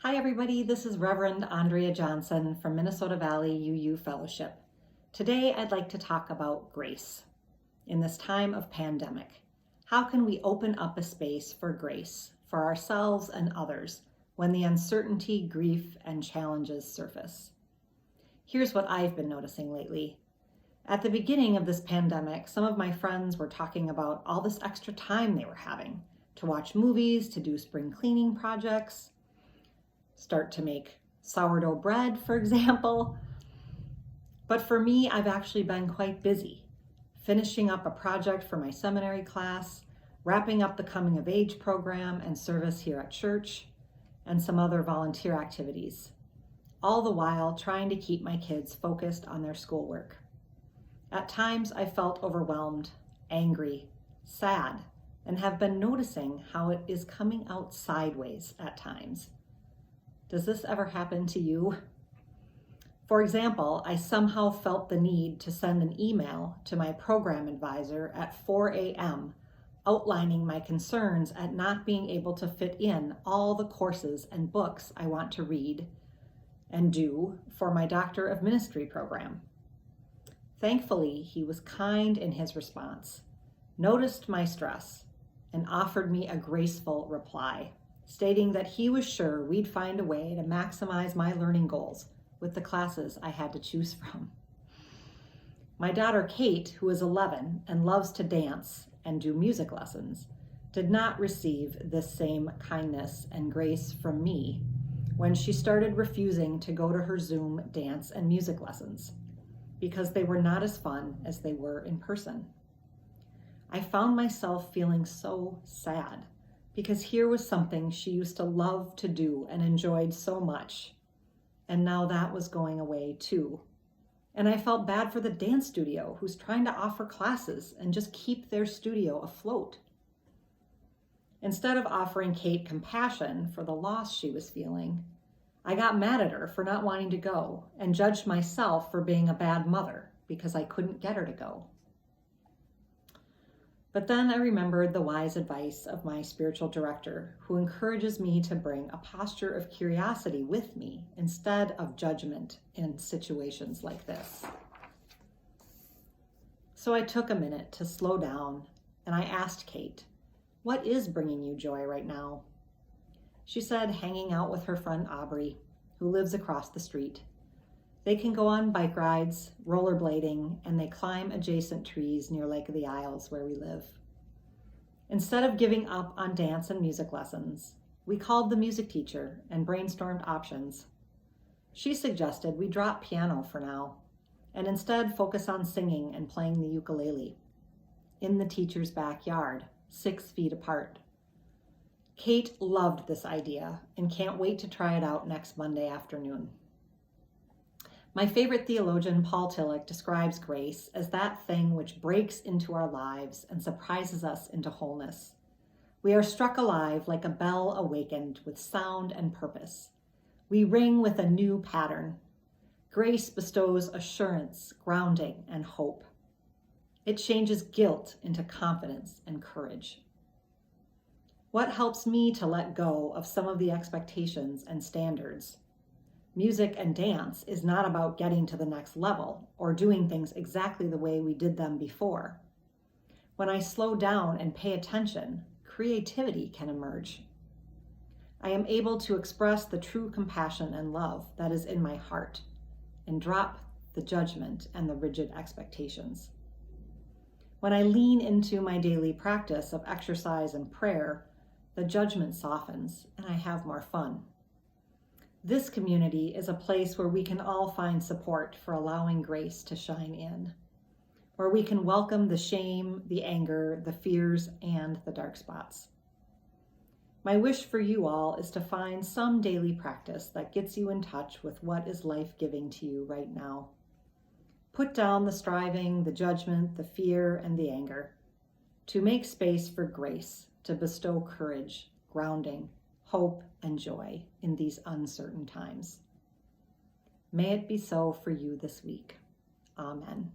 Hi everybody, this is Reverend Andrea Johnson from Minnesota Valley UU Fellowship. Today I'd like to talk about grace. In this time of pandemic, how can we open up a space for grace for ourselves and others when the uncertainty, grief, and challenges surface? Here's what I've been noticing lately. At the beginning of this pandemic, some of my friends were talking about all this extra time they were having to watch movies, to do spring cleaning projects, start to make sourdough bread, for example. But for me, I've actually been quite busy, finishing up a project for my seminary class, wrapping up the coming of age program and service here at church, and some other volunteer activities, all the while trying to keep my kids focused on their schoolwork. At times, I felt overwhelmed, angry, sad, and have been noticing how it is coming out sideways at times. Does this ever happen to you? For example, I somehow felt the need to send an email to my program advisor at 4 a.m. outlining my concerns at not being able to fit in all the courses and books I want to read and do for my Doctor of Ministry program. Thankfully, he was kind in his response, noticed my stress, and offered me a graceful reply, stating that he was sure we'd find a way to maximize my learning goals with the classes I had to choose from. My daughter Kate, who is 11 and loves to dance and do music lessons, did not receive this same kindness and grace from me when she started refusing to go to her Zoom dance and music lessons because they were not as fun as they were in person. I found myself feeling so sad because here was something she used to love to do and enjoyed so much. And now that was going away too. And I felt bad for the dance studio who's trying to offer classes and just keep their studio afloat. Instead of offering Kate compassion for the loss she was feeling, I got mad at her for not wanting to go and judged myself for being a bad mother because I couldn't get her to go. But then I remembered the wise advice of my spiritual director, who encourages me to bring a posture of curiosity with me instead of judgment in situations like this. So I took a minute to slow down and I asked Kate, "What is bringing you joy right now?" She said hanging out with her friend Aubrey, who lives across the street. They can go on bike rides, rollerblading, and they climb adjacent trees near Lake of the Isles where we live. Instead of giving up on dance and music lessons, we called the music teacher and brainstormed options. She suggested we drop piano for now and instead focus on singing and playing the ukulele in the teacher's backyard, 6 feet apart. Kate loved this idea and can't wait to try it out next Monday afternoon. My favorite theologian, Paul Tillich, describes grace as that thing which breaks into our lives and surprises us into wholeness. We are struck alive like a bell awakened with sound and purpose. We ring with a new pattern. Grace bestows assurance, grounding, and hope. It changes guilt into confidence and courage. What helps me to let go of some of the expectations and standards? Music and dance is not about getting to the next level or doing things exactly the way we did them before. When I slow down and pay attention, creativity can emerge. I am able to express the true compassion and love that is in my heart and drop the judgment and the rigid expectations. When I lean into my daily practice of exercise and prayer, the judgment softens and I have more fun. This community is a place where we can all find support for allowing grace to shine in, where we can welcome the shame, the anger, the fears, and the dark spots. My wish for you all is to find some daily practice that gets you in touch with what is life-giving to you right now. Put down the striving, the judgment, the fear, and the anger, to make space for grace, to bestow courage, grounding, hope, and joy in these uncertain times. May it be so for you this week. Amen.